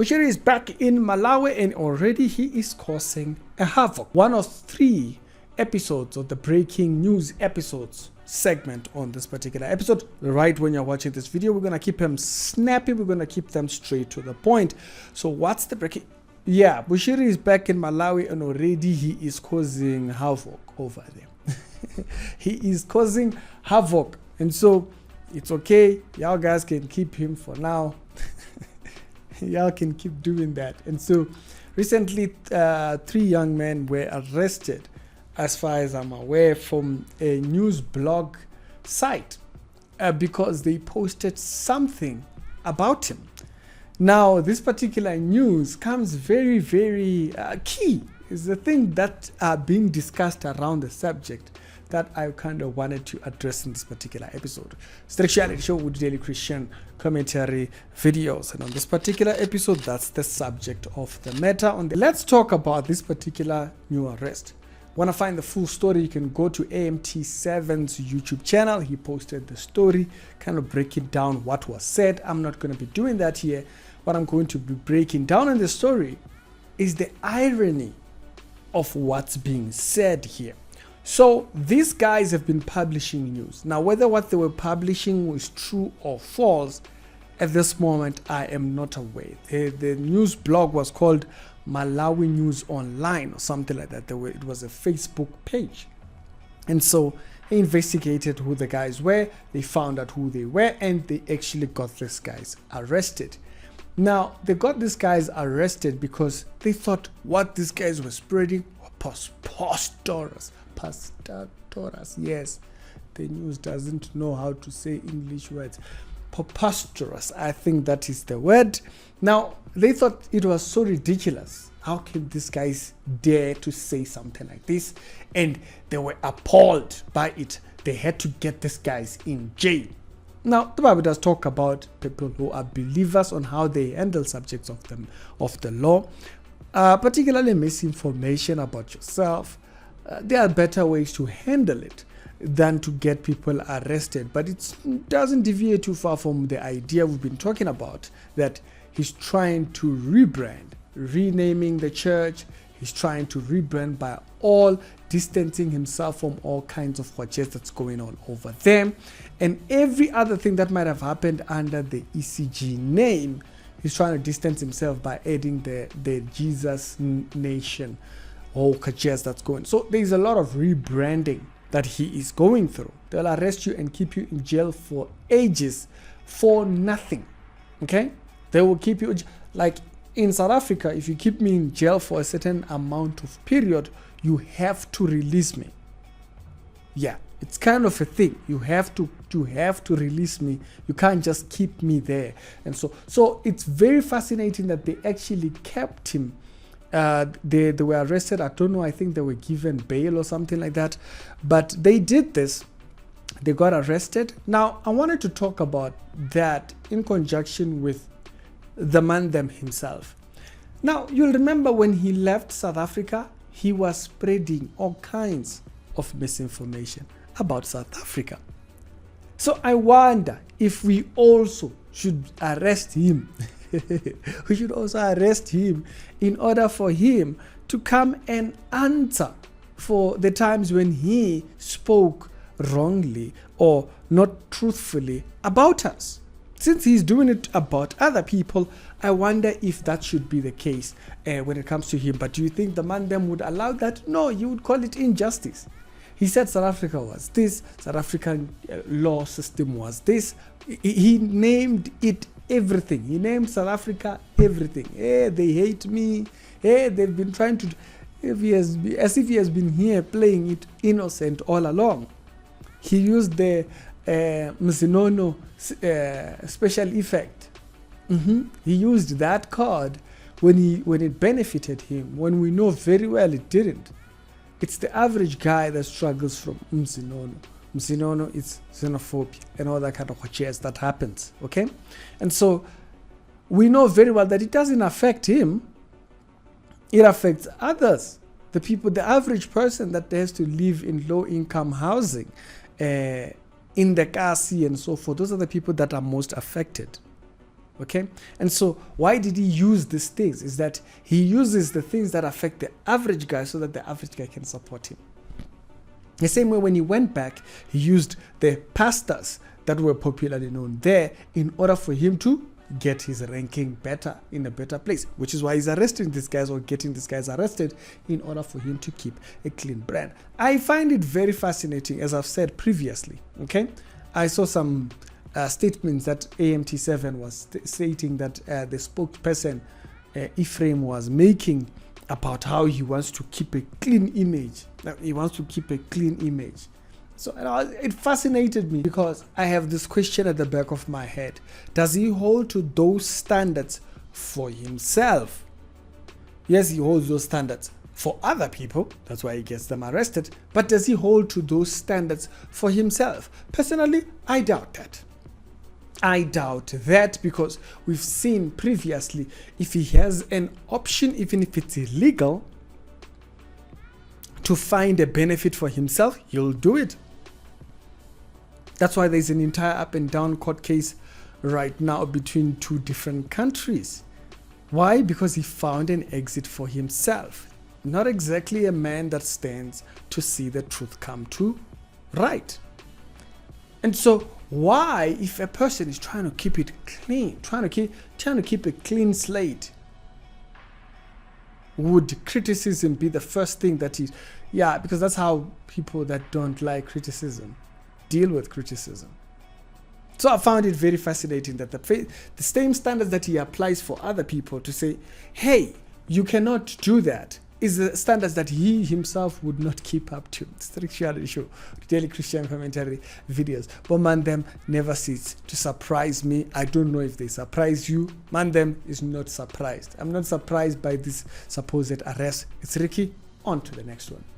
Bushiri is back in Malawi and already he is causing a havoc. One of 3 episodes of the breaking news episodes segment on this particular episode. Right when you're watching this video, we're going to keep them snappy. We're going to keep them straight to the point. So what's the breaking? Yeah, Bushiri is back in Malawi and already he is causing havoc over there. He is causing havoc. And so it's okay. Y'all guys can keep him for now. Y'all can keep doing that. And so recently 3 young men were arrested, as far as I'm aware, from a news blog site because they posted something about him. Now, this particular news comes very, very key. It's the thing that are being discussed around the subject that I kind of wanted to address in this particular episode. It's the Reality Show with daily Christian commentary videos. And on this particular episode, that's the subject of the matter. Let's talk about this particular new arrest. Want to find the full story, you can go to AMT7's YouTube channel. He posted the story, kind of breaking down what was said. I'm not going to be doing that here. What I'm going to be breaking down in the story is the irony of what's being said here. So these guys have been publishing news. Now, whether what they were publishing was true or false, at this moment, I am not aware. The news blog was called Malawi News Online or something like that. It was a Facebook page. And so they investigated who the guys were. They found out who they were, and they actually got these guys arrested. Now, they got these guys arrested because they thought what these guys were spreading was preposterous. Yes, the news doesn't know how to say English words. Preposterous, I think that is the word. Now, they thought it was so ridiculous. How can these guys dare to say something like this? And they were appalled by it. They had to get these guys in jail. Now, the Bible does talk about people who are believers on how they handle subjects of the law, particularly misinformation about yourself. There are better ways to handle it than to get people arrested, but it doesn't deviate too far from the idea we've been talking about, that he's trying to rebrand, renaming the church. He's trying to rebrand by all distancing himself from all kinds of watches that's going on over there, and every other thing that might have happened under the ECG name. He's trying to distance himself by adding the Jesus Nation or Kajes that's going. So there's a lot of rebranding that he is going through. They'll arrest you and keep you in jail for ages for nothing. Okay? They will keep you, like in South Africa, if you keep me in jail for a certain amount of period, you have to release me. Yeah, it's kind of a thing. You have to release me. You can't just keep me there. And so it's very fascinating that they actually kept him. They were arrested. I don't know. I think they were given bail or something like that. But they did this. They got arrested. Now, I wanted to talk about that in conjunction with the man them himself. Now, you'll remember when he left South Africa, he was spreading all kinds of misinformation about South Africa. So I wonder if we also should arrest him. We should also arrest him in order for him to come and answer for the times when he spoke wrongly or not truthfully about us. Since he's doing it about other people, I wonder if that should be the case when it comes to him. But do you think the man them would allow that? No, you would call it injustice. He said South Africa was this, South African law system was this. He named it everything. He named South Africa everything. Hey, they hate me. Hey, they've been trying to, as if he has been here playing it innocent all along. He used the Mzinono special effect. He used that card when it benefited him, when we know very well it didn't. It's the average guy that struggles from Mzinono. Mzinono is xenophobia and all that kind of jazz that happens, okay? And so we know very well that it doesn't affect him. It affects others. The people, the average person that has to live in low-income housing, in the Kasi and so forth, those are the people that are most affected. Okay, and so why did he use these things? Is that he uses the things that affect the average guy so that the average guy can support him. The same way when he went back, he used the pastors that were popularly known there in order for him to get his ranking better, in a better place, which is why he's arresting these guys or getting these guys arrested in order for him to keep a clean brand. I find it very fascinating, as I've said previously. Okay, I saw some statements that AMT7 was stating that the spokesperson Ephraim was making about how he wants to keep a clean image. He wants to keep a clean image. So it fascinated me because I have this question at the back of my head. Does he hold to those standards for himself? Yes, he holds those standards for other people. That's why he gets them arrested. But does he hold to those standards for himself? Personally, I doubt that. I doubt that because we've seen previously, if he has an option, even if it's illegal, to find a benefit for himself, he'll do it. That's why there's an entire up and down court case right now between two different countries. Why? Because he found an exit for himself. Not exactly a man that stands to see the truth come to right. And so why, if a person is trying to keep it clean, trying to keep a clean slate, would criticism be the first thing that is? Yeah, because that's how people that don't like criticism deal with criticism. So I found it very fascinating that the same standards that he applies for other people to say, hey, you cannot do that, is the standards that he himself would not keep up to. It's the reality show, daily Christian commentary videos. But man, them never cease to surprise me. I don't know if they surprise you. Man, them is not surprised. I'm not surprised by this supposed arrest. It's Ricky. On to the next one.